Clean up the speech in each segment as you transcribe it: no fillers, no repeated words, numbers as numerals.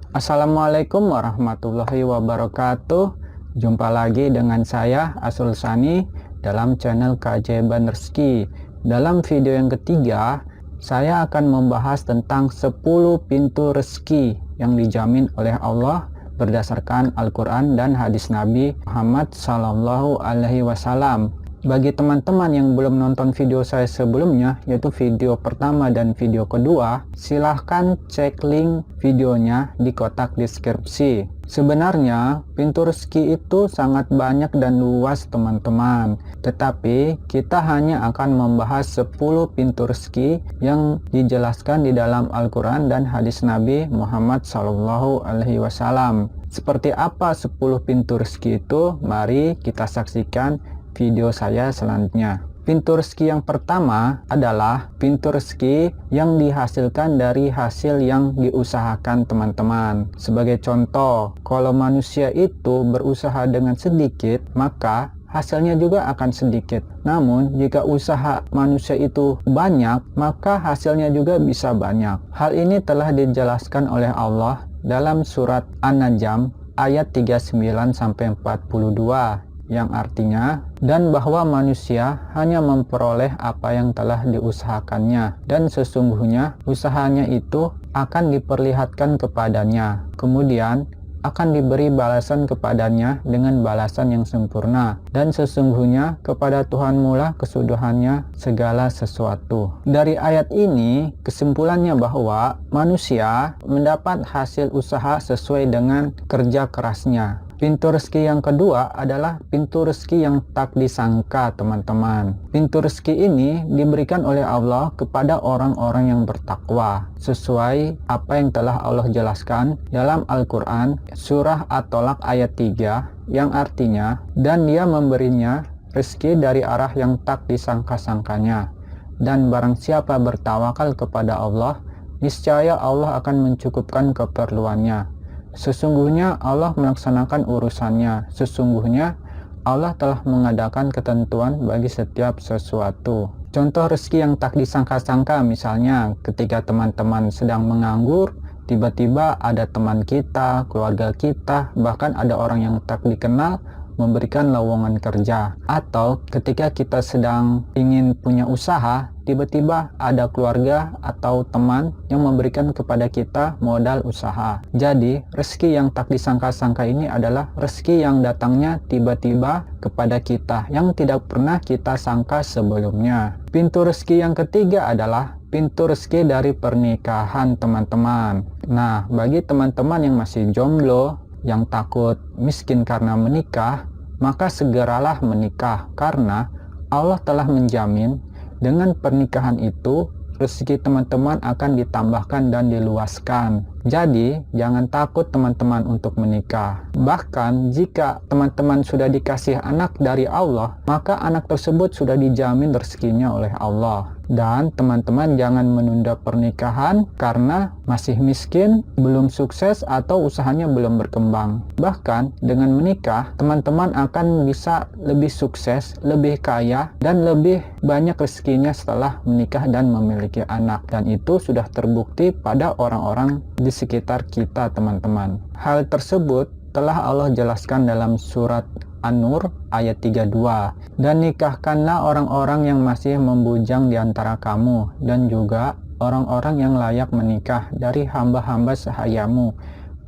Assalamualaikum warahmatullahi wabarakatuh. Jumpa lagi dengan saya Asul Sani dalam channel Keajaiban Rezeki. Dalam video yang ketiga, saya akan membahas tentang 10 pintu rezeki yang dijamin oleh Allah berdasarkan Al-Quran dan hadis Nabi Muhammad Sallallahu Alaihi Wasallam. Bagi teman-teman yang belum nonton video saya sebelumnya, yaitu video pertama dan video kedua, silahkan cek link videonya di kotak deskripsi. Sebenarnya pintu rezeki itu sangat banyak dan luas teman-teman, tetapi kita hanya akan membahas 10 pintu rezeki yang dijelaskan di dalam Al-Quran dan hadis Nabi Muhammad Sallallahu Alaihi Wasallam. Seperti apa 10 pintu rezeki itu? Mari kita saksikan video saya selanjutnya. Pintu rezeki yang pertama adalah pintu rezeki yang dihasilkan dari hasil yang diusahakan teman-teman. Sebagai contoh, kalau manusia itu berusaha dengan sedikit, maka hasilnya juga akan sedikit. Namun, jika usaha manusia itu banyak, maka hasilnya juga bisa banyak. Hal ini telah dijelaskan oleh Allah dalam surat An-Najm ayat 39-42. Yang artinya, dan bahwa manusia hanya memperoleh apa yang telah diusahakannya, dan sesungguhnya usahanya itu akan diperlihatkan kepadanya, kemudian akan diberi balasan kepadanya dengan balasan yang sempurna, dan sesungguhnya kepada Tuhanmu lah kesudahannya segala sesuatu. Dari ayat ini kesimpulannya bahwa manusia mendapat hasil usaha sesuai dengan kerja kerasnya. Pintu rezeki yang kedua adalah pintu rezeki yang tak disangka teman-teman. Pintu rezeki ini diberikan oleh Allah kepada orang-orang yang bertakwa, sesuai apa yang telah Allah jelaskan dalam Al-Quran surah At-Tolak ayat 3, yang artinya, dan dia memberinya rezeki dari arah yang tak disangka-sangkanya. Dan barang siapa bertawakal kepada Allah, niscaya Allah akan mencukupkan keperluannya. Sesungguhnya Allah melaksanakan urusannya. Sesungguhnya Allah telah mengadakan ketentuan bagi setiap sesuatu. Contoh rezeki yang tak disangka-sangka, misalnya ketika teman-teman sedang menganggur, tiba-tiba ada teman kita, keluarga kita, bahkan ada orang yang tak dikenal memberikan lowongan kerja. Atau ketika kita sedang ingin punya usaha, tiba-tiba ada keluarga atau teman yang memberikan kepada kita modal usaha. Jadi, rezeki yang tak disangka-sangka ini adalah rezeki yang datangnya tiba-tiba kepada kita, yang tidak pernah kita sangka sebelumnya. Pintu rezeki yang ketiga adalah pintu rezeki dari pernikahan teman-teman. Nah, bagi teman-teman yang masih jomblo, yang takut miskin karena menikah, maka segeralah menikah, karena Allah telah menjamin dengan pernikahan itu rezeki teman-teman akan ditambahkan dan diluaskan. Jadi, jangan takut teman-teman untuk menikah. Bahkan, jika teman-teman sudah dikasih anak dari Allah, maka anak tersebut sudah dijamin rezekinya oleh Allah. Dan teman-teman jangan menunda pernikahan karena masih miskin, belum sukses, atau usahanya belum berkembang. Bahkan, dengan menikah, teman-teman akan bisa lebih sukses, lebih kaya, dan lebih banyak rezekinya setelah menikah dan memiliki anak. Dan itu sudah terbukti pada orang-orang di sekitar kita, teman-teman. Hal tersebut telah Allah jelaskan dalam surat An-Nur ayat 32. Dan nikahkanlah orang-orang yang masih membujang di antara kamu, dan juga orang-orang yang layak menikah dari hamba-hamba sahayamu,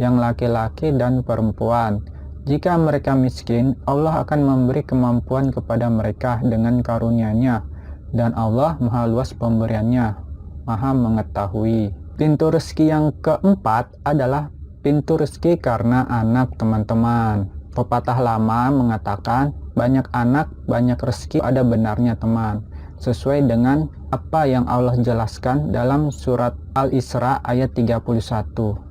yang laki-laki dan perempuan. Jika mereka miskin, Allah akan memberi kemampuan kepada mereka dengan karunia-Nya, dan Allah maha luas pemberiannya, maha mengetahui. Pintu rezeki yang keempat adalah pintu rezeki karena anak, teman-teman. Pepatah lama mengatakan, banyak anak, banyak rezeki, ada benarnya teman. Sesuai dengan apa yang Allah jelaskan dalam surat Al-Isra ayat 31.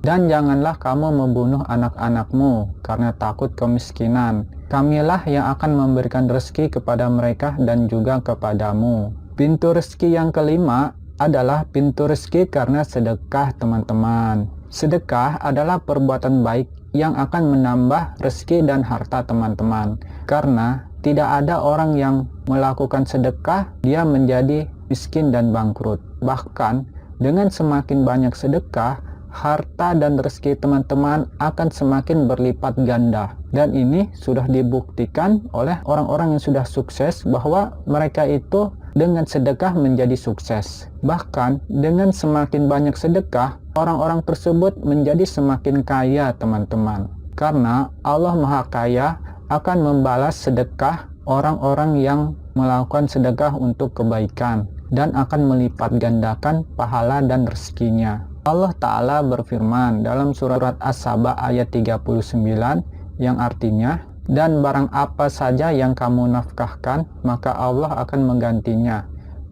Dan janganlah kamu membunuh anak-anakmu karena takut kemiskinan. Kamilah yang akan memberikan rezeki kepada mereka dan juga kepadamu. Pintu rezeki yang kelima adalah pintu rezeki karena sedekah, teman-teman. Sedekah adalah perbuatan baik yang akan menambah rezeki dan harta teman-teman. Karena tidak ada orang yang melakukan sedekah, dia menjadi miskin dan bangkrut. Bahkan dengan semakin banyak sedekah, harta dan rezeki teman-teman akan semakin berlipat ganda. Dan ini sudah dibuktikan oleh orang-orang yang sudah sukses bahwa mereka itu dengan sedekah menjadi sukses. Bahkan dengan semakin banyak sedekah, orang-orang tersebut menjadi semakin kaya teman-teman. Karena Allah Maha Kaya akan membalas sedekah orang-orang yang melakukan sedekah untuk kebaikan dan akan melipat gandakan pahala dan rezekinya. Allah Ta'ala berfirman dalam surat As-Saba ayat 39 yang artinya, dan barang apa saja yang kamu nafkahkan, maka Allah akan menggantinya,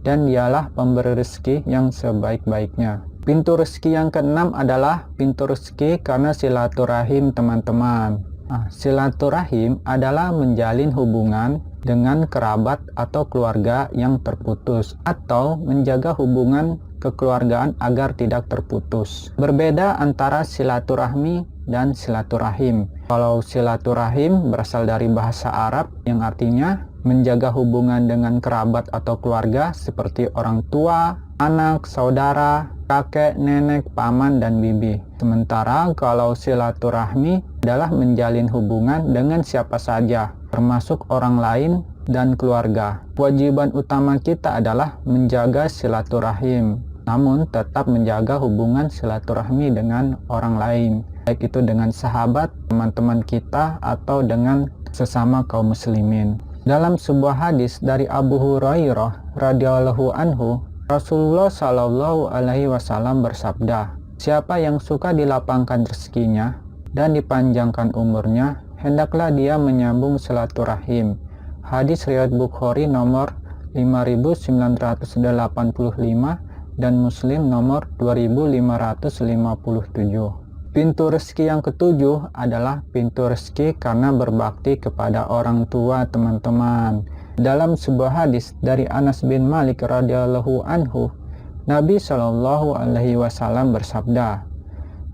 dan dialah pemberi rezeki yang sebaik-baiknya. Pintu rezeki yang keenam adalah pintu rezeki karena silaturahim teman-teman. Silaturahim adalah menjalin hubungan dengan kerabat atau keluarga yang terputus, atau menjaga hubungan kekeluargaan agar tidak terputus. Berbeda antara silaturahmi dan silaturahim. Kalau silaturahim berasal dari bahasa Arab yang artinya menjaga hubungan dengan kerabat atau keluarga seperti orang tua, anak, saudara, kakek, nenek, paman, dan bibi. Sementara kalau silaturahmi adalah menjalin hubungan dengan siapa saja, termasuk orang lain dan keluarga. Kewajiban utama kita adalah menjaga silaturahim, namun tetap menjaga hubungan silaturahmi dengan orang lain, baik itu dengan sahabat, teman-teman kita, atau dengan sesama kaum muslimin. Dalam sebuah hadis dari Abu Hurairah radhiyallahu anhu, Rasulullah Shallallahu alaihi wasallam bersabda, "Siapa yang suka dilapangkan rezekinya dan dipanjangkan umurnya, hendaklah dia menyambung silaturahim." Hadis riwayat Bukhari nomor 5985 dan Muslim nomor 2557. Pintu rezeki yang ketujuh adalah pintu rezeki karena berbakti kepada orang tua teman-teman. Dalam sebuah hadis dari Anas bin Malik radhiyallahu anhu, Nabi Shallallahu alaihi wasallam bersabda,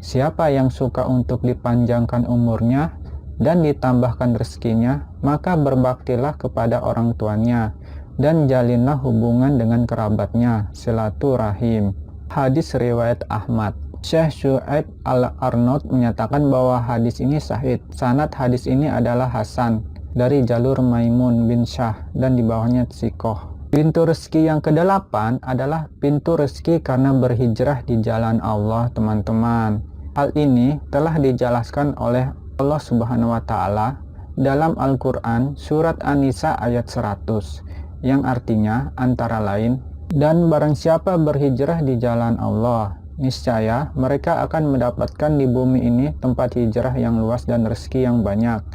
"Siapa yang suka untuk dipanjangkan umurnya dan ditambahkan rezekinya, maka berbaktilah kepada orang tuanya dan jalinlah hubungan dengan kerabatnya, silaturahim." Hadis riwayat Ahmad. Syekh Syu'aib Al-Arnaud menyatakan bahwa hadis ini sahih. Sanad hadis ini adalah Hasan dari jalur Maimun bin Syah dan di bawahnya Tsikoh. Pintu rezeki yang kedelapan adalah pintu rezeki karena berhijrah di jalan Allah teman-teman. Hal ini telah dijelaskan oleh Allah Subhanahu wa Ta'ala dalam Al-Quran surat An-Nisa ayat 100 yang artinya antara lain, dan barang siapa berhijrah di jalan Allah, niscaya mereka akan mendapatkan di bumi ini tempat hijrah yang luas dan rezeki yang banyak.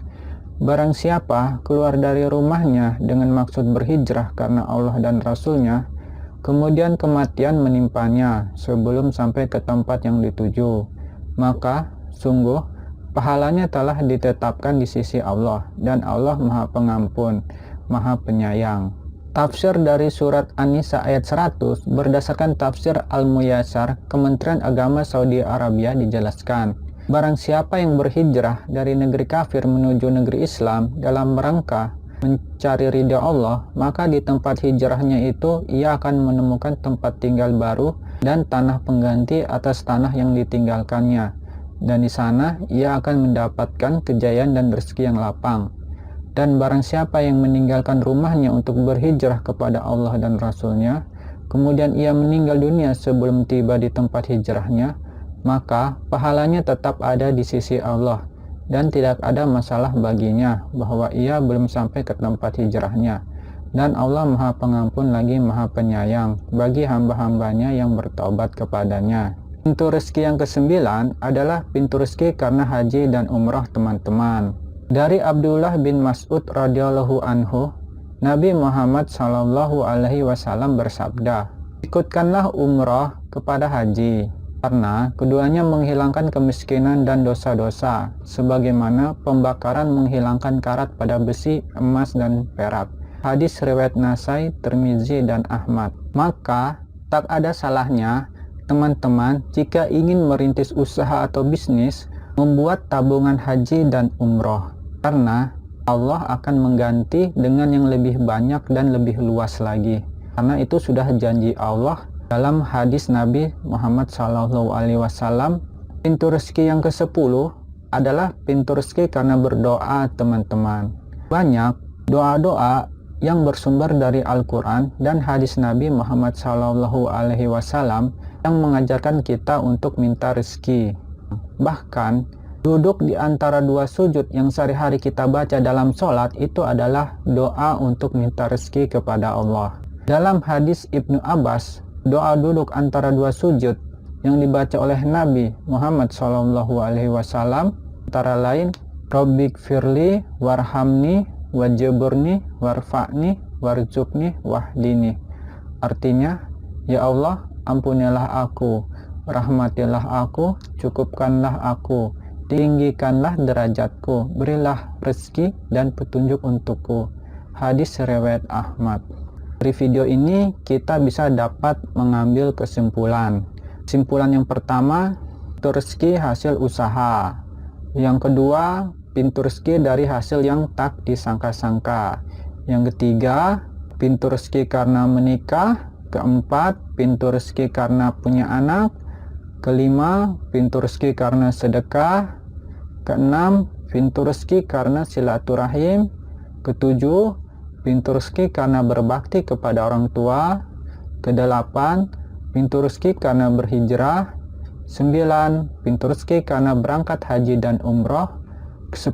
Barang siapa keluar dari rumahnya dengan maksud berhijrah karena Allah dan Rasulnya, kemudian kematian menimpanya sebelum sampai ke tempat yang dituju, maka sungguh pahalanya telah ditetapkan di sisi Allah, dan Allah Maha Pengampun, Maha Penyayang. Tafsir dari surat An-Nisa ayat 100 berdasarkan tafsir Al-Muyassar Kementerian Agama Saudi Arabia dijelaskan, barang siapa yang berhijrah dari negeri kafir menuju negeri Islam dalam rangka mencari ridha Allah, maka di tempat hijrahnya itu ia akan menemukan tempat tinggal baru dan tanah pengganti atas tanah yang ditinggalkannya, dan di sana ia akan mendapatkan kejayaan dan rezeki yang lapang. Dan barang siapa yang meninggalkan rumahnya untuk berhijrah kepada Allah dan Rasulnya, kemudian ia meninggal dunia sebelum tiba di tempat hijrahnya, maka pahalanya tetap ada di sisi Allah, dan tidak ada masalah baginya bahwa ia belum sampai ke tempat hijrahnya. Dan Allah Maha Pengampun lagi Maha Penyayang bagi hamba-hambanya yang bertaubat kepadanya. Pintu rezeki yang kesembilan adalah pintu rezeki karena haji dan umrah teman-teman. Dari Abdullah bin Mas'ud radhiyallahu anhu, Nabi Muhammad sallallahu alaihi wasallam bersabda, "Ikutkanlah umrah kepada haji, karena keduanya menghilangkan kemiskinan dan dosa-dosa, sebagaimana pembakaran menghilangkan karat pada besi, emas, dan perak." Hadis riwayat Nasai, Tirmizi, dan Ahmad. Maka tak ada salahnya teman-teman jika ingin merintis usaha atau bisnis, membuat tabungan haji dan umroh, karena Allah akan mengganti dengan yang lebih banyak dan lebih luas lagi. Karena itu sudah janji Allah dalam hadis Nabi Muhammad SAW Pintu rezeki yang ke-10 adalah pintu rezeki karena berdoa, teman-teman. Banyak doa-doa yang bersumber dari Al-Quran dan hadis Nabi Muhammad SAW yang mengajarkan kita untuk minta rezeki. Bahkan duduk di antara dua sujud yang sehari-hari kita baca dalam sholat itu adalah doa untuk minta rezeki kepada Allah. Dalam hadis Ibnu Abbas, doa duduk antara dua sujud yang dibaca oleh Nabi Muhammad SAW antara lain, Rabbik firli warhamni wajiburni warfa'ni warzuqni wahdini. Artinya, ya Allah, ampunilah aku, rahmatilah aku, cukupkanlah aku, tinggikanlah derajatku, berilah rezeki dan petunjuk untukku. Hadis riwayat Ahmad. Dari video ini kita bisa dapat mengambil kesimpulan. Kesimpulan yang pertama, pintu rezeki hasil usaha. Yang kedua, pintu rezeki dari hasil yang tak disangka-sangka. Yang ketiga, pintu rezeki karena menikah. Keempat, pintu rezeki karena punya anak. Kelima, pintu rezeki karena sedekah. Keenam, pintu rezeki karena silaturahim. Ketujuh, pintu rezeki karena berbakti kepada orang tua. Kedelapan, pintu rezeki karena berhijrah. 9. Pintu rezeki karena berangkat haji dan umroh. 10.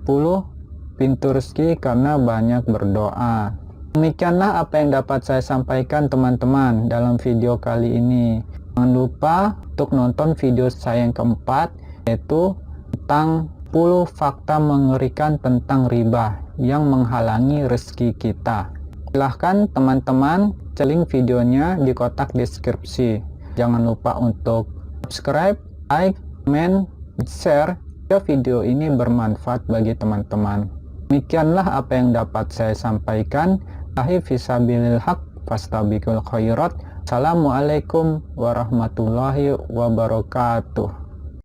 Pintu rezeki karena banyak berdoa. Demikianlah apa yang dapat saya sampaikan teman-teman dalam video kali ini. Jangan lupa untuk nonton video saya yang keempat, yaitu tentang 10 fakta mengerikan tentang riba yang menghalangi rezeki kita. Silahkan teman-teman cek link videonya di kotak deskripsi. Jangan lupa untuk subscribe, like, comment, share jika video ini bermanfaat bagi teman-teman. Demikianlah apa yang dapat saya sampaikan. Ahi fisabilil haq fastabiqul khairat. Assalamualaikum warahmatullahi wabarakatuh.